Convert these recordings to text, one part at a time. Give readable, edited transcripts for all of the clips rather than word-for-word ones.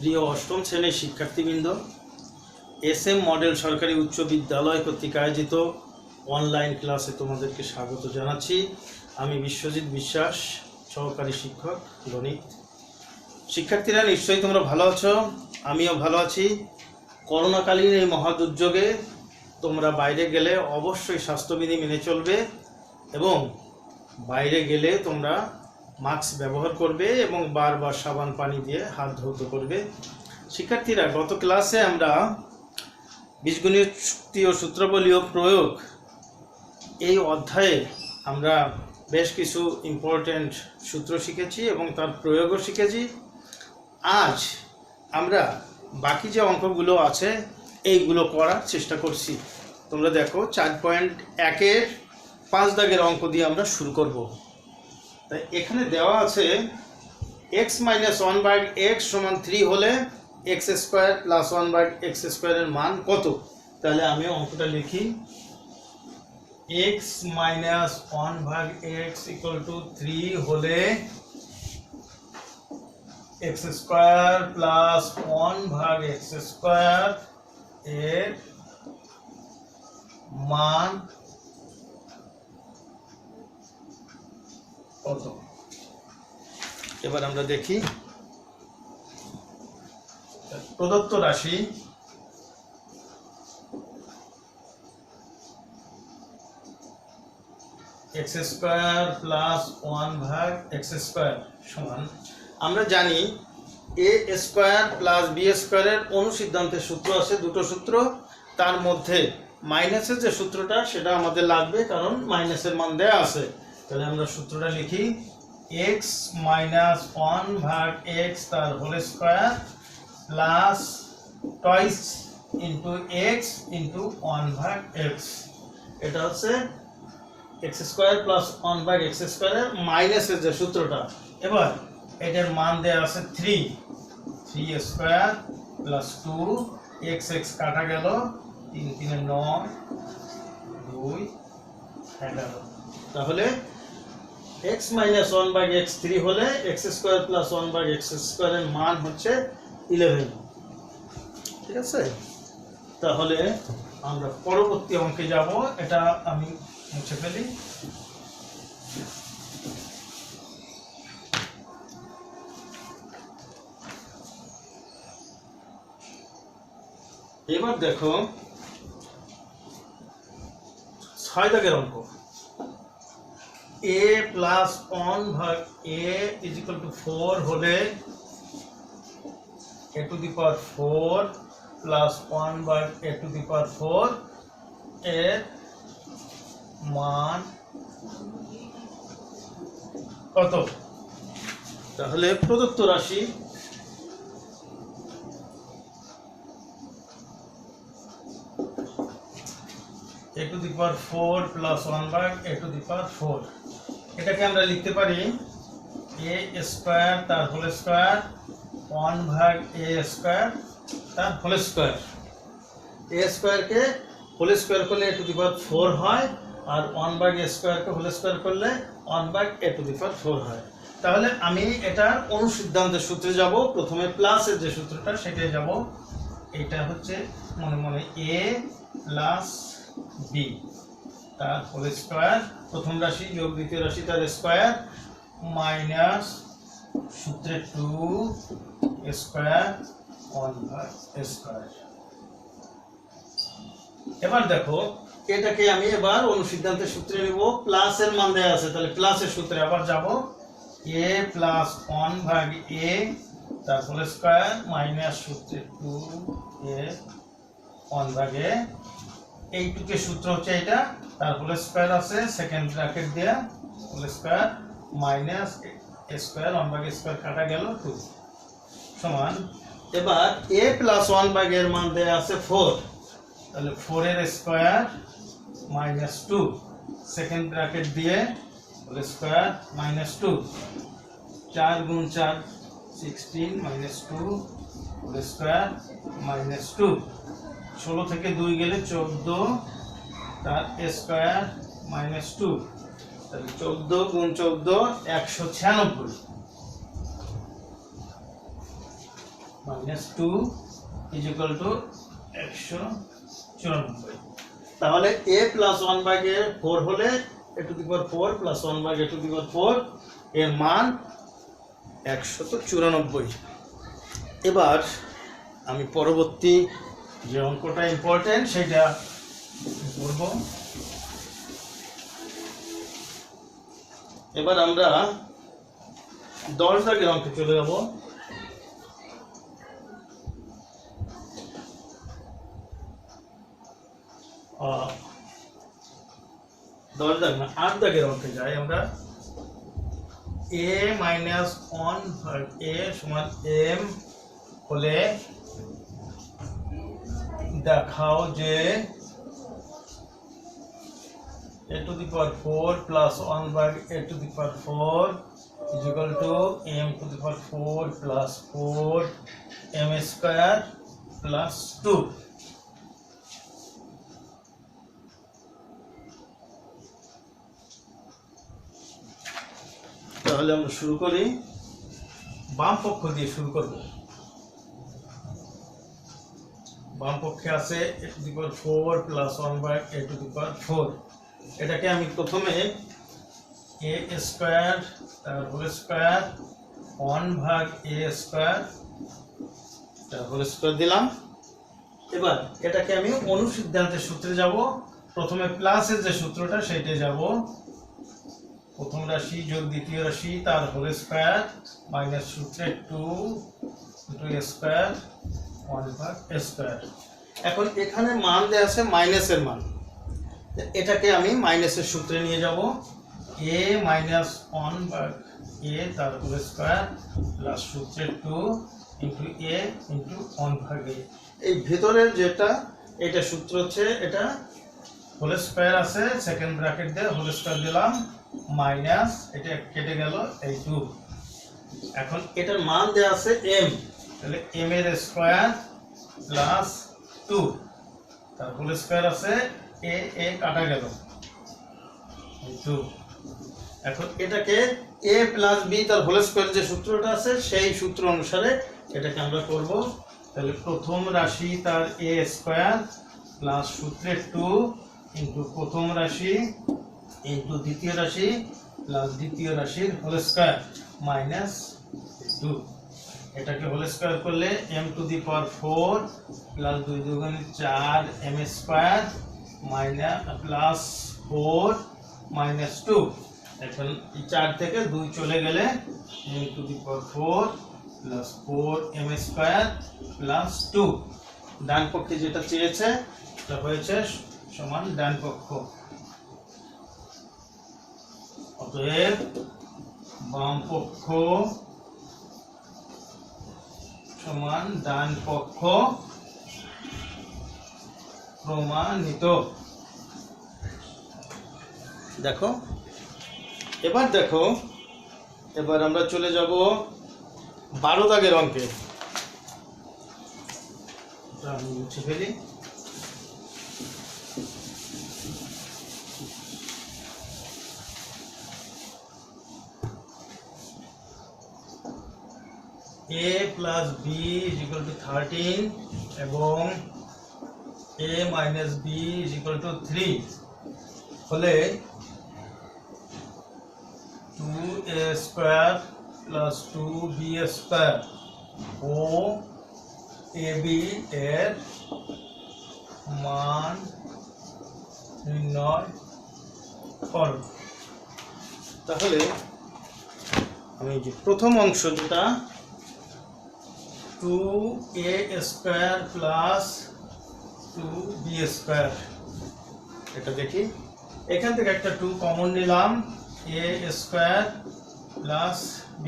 প্রিয় অষ্টম শ্রেণীর শিক্ষার্থীবৃন্দ, এসএম মডেল সরকারি উচ্চ বিদ্যালয় কর্তৃক আয়োজিত অনলাইন ক্লাসে তোমাদেরকে স্বাগত জানাচ্ছি। আমি বিশ্বজিৎ বিশ্বাস, সহকারী শিক্ষক গণিত। শিক্ষার্থীরা নিশ্চয়ই তোমরা ভালো আছো, আমিও ভালো আছি। করোনাকালীন এই মহাদুর্যোগে তোমরা বাইরে গেলে অবশ্যই স্বাস্থ্যবিধি মেনে চলবে এবং বাইরে গেলে তোমরা মাস্ক ব্যবহার করবে এবং বারবার সাবান পানি দিয়ে হাত ধৌত করবে। শিক্ষার্থীরা, গত ক্লাসে আমরা বীজগণিত শক্তি ও সূত্রাবলী ও প্রয়োগ এই অধ্যায়ে আমরা বেশ কিছু ইম্পর্ট্যান্ট সূত্র শিখেছি এবং তার প্রয়োগও শিখেছি। আজ আমরা বাকি যে অঙ্কগুলো আছে এইগুলো করার চেষ্টা করছি। তোমরা দেখো 4.1-এর 5 দাগের অঙ্ক দিয়ে আমরা শুরু করব। তাই এখানে দেওয়া আছে x - 1/x = 3 হলে x² + 1/x² এর মান কত? তাহলে আমি অঙ্কটা লিখি। x - 1/x = 3 হলে x² + 1/x² এর মান কত? এবার আমরা দেখি প্রদত্ত রাশি x² + 1/x² সমান, আমরা জানি a² + b² এর অনুসিদ্ধান্তের সূত্র আছে, দুটো সূত্র। তার মধ্যে মাইনাসের যে সূত্রটা সেটা আমাদের লাগবে, কারণ মাইনাসের মান দেয়া আছে। তাহলে আমরা সূত্রটা লিখি। x - 1/x তার whole square plus twice into x into 1/x। এটা হচ্ছে x² + 1/x² এর মাইনাসের যে সূত্রটা। এবার এটার মান দেয়া আছে 3 3² + 2 x কাটা গেল, 3 × 3 = 9, 2 11। তাহলে x - 1/x 3 হলে x² + 1/x² এর মান হচ্ছে 11। ঠিক আছে, তাহলে আমরা পরবর্তী অঙ্কে যাব। এটা আমি মুছে ফেলি। এবার দেখো 6 দাগের অঙ্ক। a + 1/a = 4 হলে a⁴ + 1/a⁴ এর মান কত? তাহলে প্রদত্ত রাশি a⁴ + 1/a⁴, এটাকে আমরা লিখতে পারি a² তার হোল স্কয়ার 1/a² তার হোল স্কয়ার। a² কে হোল স্কয়ার করলে a⁴ হয়, আর 1/a² কে হোল স্কয়ার করলে 1/a⁴ হয়। তাহলে আমি এটার অনুসিদ্ধান্তের সূত্রে যাব। প্রথমে প্লাসের যে সূত্রটা সেটাই যাব। এটা হচ্ছে মনে মনে a + b তার হোল স্কয়ার, প্রথম রাশি যোগ দ্বিতীয় রাশি তার স্কয়ার, মাইনাস সূত্রে 2² 1/² এবার দেখো এটাকে আমি এবার অনুসিদ্ধান্তের সূত্রে নেব। প্লাসের মান দেয়া আছে, তাহলে প্লাসের সূত্রে আবার যাব। a + 1/a তার হোল স্কয়ার মাইনাস সূত্রে 2a 1/a। এইটুকের সূত্র হচ্ছে এটা, তার হোল স্কয়ার আছে, সেকেন্ড ব্র্যাকেট দেয়া, whole square minus a² 1/a² কাটা গেল 2 সমান। এবার a + 1/a এর মান দেয়া আছে 4, তাহলে 4 এর স্কয়ার মাইনাস 2, সেকেন্ড ব্র্যাকেট দিয়ে whole square minus 2, 4 × 4 16 minus 2 whole square minus 2, 16 থেকে 2 গেলে 14 তার স্কয়ার মাইনাস 2, তাহলে 14 × 14 196। -2 = 194। তাহলে a + 1/4 হলে a⁴ + 1/4 এর মান 194। এবার আমি পরবর্তী যে অঙ্কটা ইম্পর্টেন্ট সেটা করব। এবার আমরা 10 দাগের অঙ্কে চলে যাব। 10 দাগ না 8 দাগের অঙ্কে যাই আমরা। a - 1/a = m হলে দেখাও যে a⁴ + 1/a⁴ = m⁴ + 4 m² + 2। তাহলে আমরা শুরু করি, বাম পক্ষ দিয়ে শুরু করব। বাম পক্ষে আছে a⁴ + 1/a⁴। এটাকে আমি প্রথমে a² তার হোল স্কয়ার 1/a² তার হোল স্কয়ার দিলাম। এবার এটাকে আমি অনুসিদ্ধান্তের সূত্রে যাব। প্রথমে প্লাসের যে সূত্রটা সেটা যাব, প্রথম রাশি যোগ দ্বিতীয় রাশি তার হোল স্কয়ার মাইনাস সূত্রে 2 a² 1/a²। এখন এখানে মান দেয়া আছে মাইনাসের মান, এটাকে আমি মাইনাসের সূত্রে নিয়ে যাব। a - 1/a তার হোল স্কয়ার প্লাস সূত্রে 2 * a * 1/a। এই ভেতরের যেটা এটা সূত্র হচ্ছে, এটা হোল স্কয়ার আছে, সেকেন্ড ব্র্যাকেট দিয়ে হোল স্কয়ার দিলাম, মাইনাস এটা কেটে গেল এই 2। এখন এটার মান দেয়া আছে m, তাহলে m এর স্কয়ার প্লাস 2 তার হোল স্কয়ার আছে, a কাটা গেল 2। এখন এটাকে a + b তার হোল স্কয়ার যে সূত্রটা আছে সেই সূত্র অনুসারে এটাকে আমরা করব। তাহলে প্রথম রাশি তার a² প্লাস সূত্রে 2 প্রথম রাশি দ্বিতীয় রাশি প্লাস দ্বিতীয় রাশির হোল স্কয়ার মাইনাস 2। এটাকে হোল স্কয়ার করলে m⁴ plus 2 × 2 = 4 m² minus plus 4 minus 2। এখন 4 থেকে 2 চলে গেলে m⁴ প্লাস 4 m² প্লাস 2। ডান পক্ষে যেটা চেয়েছে সেটা হয়েছে সমান ডান পক্ষ। অতএব বাম পক্ষ সমান ডান পক্ষ প্রমাণিত। দেখো এবার আমরা চলে যাব 12 দাগের অঙ্কে। আমি মুছে ফেলি। a + b = 13 এবং a - b = 3 হলে 2a² + 2b² ও ab এর মান নির্ণয় করো। তাহলে আমি যে প্রথম অংশ যেটা 2a² + 2b², এটা দেখি। এখান থেকে একটা 2 কমন নিলাম, a² + b²।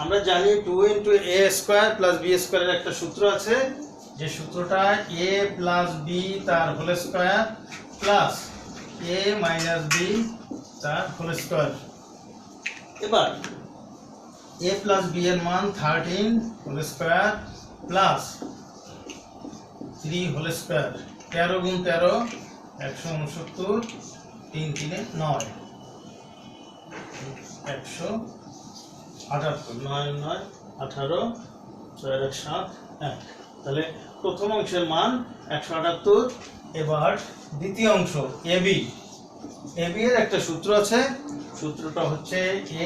আমরা জানি 2 × a² + b² এর একটা সূত্র আছে, যে সূত্রটা a + b তার whole square plus a - b তার হোল স্কয়ার। এবার a + b এর মান 13 whole square plus 3 whole square, 13 × 13 169, 3 × 3 = 9, 178, 9 × 9 = 18, 6 আর 7 1। তাহলে প্রথম অংশের মান 178। এবার দ্বিতীয় অংশ এবি এর একটা সূত্র আছে, সূত্রটা হচ্ছে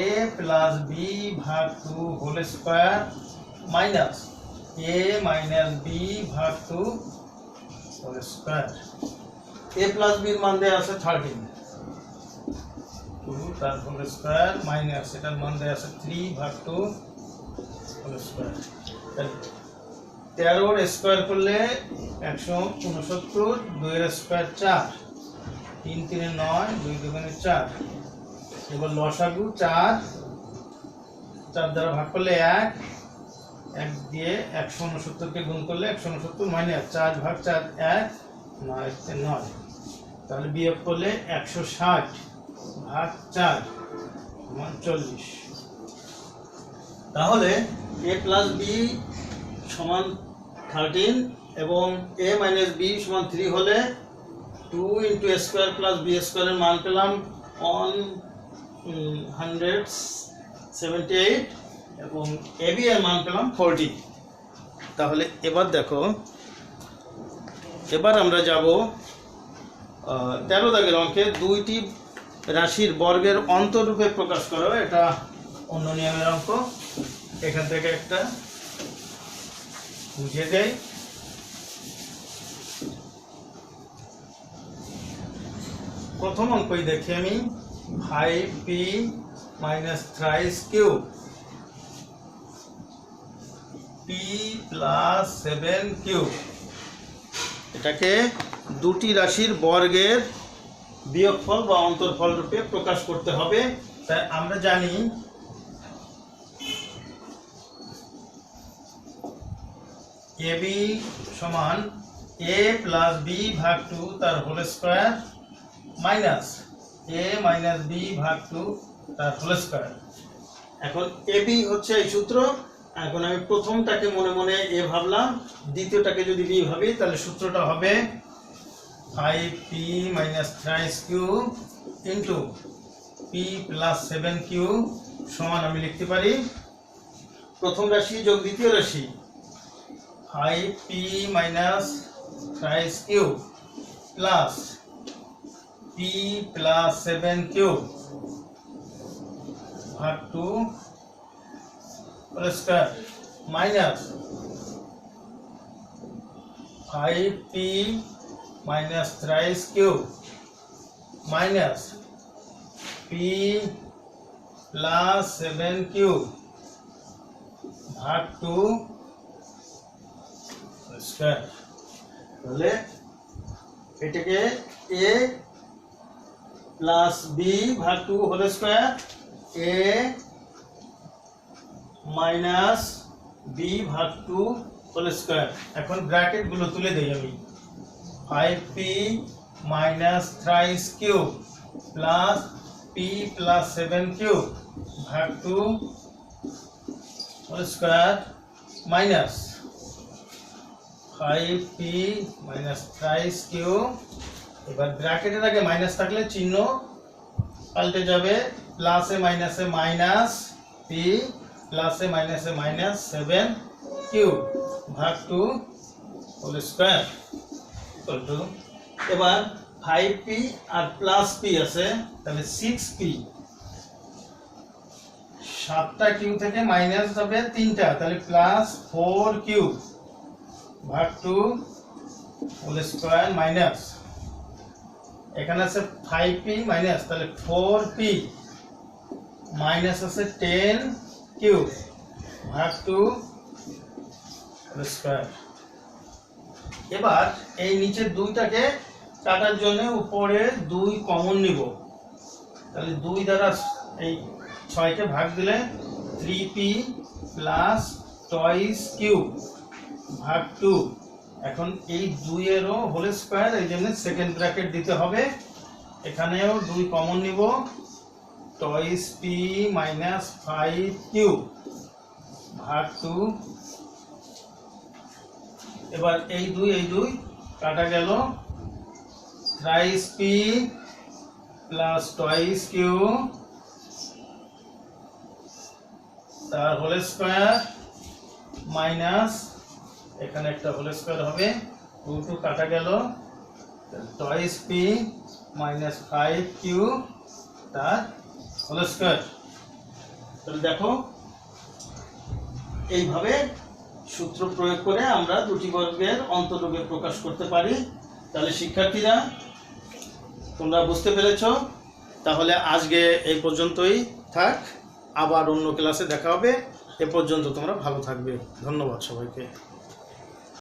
a প্লাস বি ভাগ 2 whole square minus a minus b ভাগ 2 whole square. a plus b এর মান দেয়া আছে 13, 2 তার হোল স্কয়ার মাইনাস এটার মান দেয়া আছে 3 ভাগ 2 হোল স্কয়ার। 13 এর স্কয়ার করলে 169, 2 এর স্কয়ার 4, 3 3 9, 2 2 4। এবার লসাগু 4 দ্বারা ভাগ করলে 1, 1 দিয়ে 169 কে গুণ করলে 169 মাইনাস 4 ভাগ 4 1, 9 9। তাহলে বিয়োগ করলে 160 ভাগ 4 সমান 40। তাহলে a প্লাস বি সমান 13 এবং a মাইনাস বি সমান 3 হলে 2 into a square plus b স্কয়ারের মান পেলাম 178 এবং ab এর মান পেলাম 40। তাহলে এবার দেখো, এবার আমরা যাব 13 দাগের অঙ্কে দুইটি রাশির বর্গের অন্তরূপে প্রকাশ করো। এটা অন্য নিয়মের অঙ্ক, এখান থেকে একটা বুঝিয়ে দেয়। প্রথম অঙ্কই দেখি আমি, 5p minus thrice cube p plus 7 cube. এটাকে দুটি রাশির বর্গের বিয়োগফল বা অন্তরফল রূপে প্রকাশ করতে হবে। তাই আমরা জানি ab সমান a প্লাস বি ভাগ 2 তার whole square minus a minus b ভাগ 2 তার হোল স্কয়ার। এখন ab হচ্ছে এই সূত্র। এখন আমি প্রথমটাকে মনে মনে a ভাবলাম, দ্বিতীয়টাকে যদি b ভাবি তাহলে সূত্রটা হবে 5p minus thrice cube into p plus 7 cube সমান আমি লিখতে পারি প্রথম রাশি যোগ দ্বিতীয় রাশি 5p minus thrice cube plus p plus 7 cube ভাগ 2 whole square minus 5p minus thrice cube minus p plus 7 cube ভাগ 2 স্কয়ার। তাহলে এটাকে a প্লাস b ভাগ 2 whole square, a minus b ভাগ 2 হোল স্কয়ার। এখন ব্র্যাকেট গুলো তুলে দেই আমি, 5p minus thrice cube plus p plus 7 cube ভাগ 2 whole square minus 5p minus thrice cube. এবার ব্র্যাকেটের আগে মাইনাস থাকলে চিহ্ন পাল্টে যাবে, প্লাসে মাইনাসে মাইনাস p প্লাসে মাইনাসে মাইনাস 7 কিউব ভাগ 2 হোল স্কয়ার ইকুয়াল টু। এবার 5p আর প্লাস p আছে, তাহলে 6p, 7টা কিউ থেকে মাইনাস যাবে 3টা, তাহলে প্লাস 4 কিউব ভাগ 2 হোল স্কয়ার মাইনাস এখানে আছে 5p মাইনাস, তাহলে 4p মাইনাস আছে 10 কিউব ভাগ 2 হোল স্কয়ার। এবার এই নিচের দুইটাকে কাটার জন্য উপরে 2 কমন নিব, তাহলে 2 দ্বারা এই 6কে ভাগ দিলে 3p প্লাস টয়েস কিউব ভাগ 2। এখন এই 2 এরও হোল স্কয়ার, এই জন্য সেকেন্ড ব্র্যাকেট দিতে হবে। এখানেও 2 কমন নিব, টয়েস p মাইনাস 5 কিউব ভাগ 2। এবার এই 2 কাটা গেল, thrice p plus toys cube তার হোল স্কয়ার মাইনাস এখানে একটা হোল স্কয়ার হবে, 2 2 কাটা গেল, টয়েস পি মাইনাস 5q তার হোল স্কয়ার। তাহলে দেখো এইভাবে সূত্র প্রয়োগ করে আমরা দুটি বর্গের অন্তরূপে প্রকাশ করতে পারি। তাহলে শিক্ষার্থীরা তোমরা বুঝতে পেরেছো? তাহলে আজকে এই পর্যন্তই থাক, আবার অন্য ক্লাসে দেখা হবে। এ পর্যন্ত তোমরা ভালো থাকবে। ধন্যবাদ সবাইকে।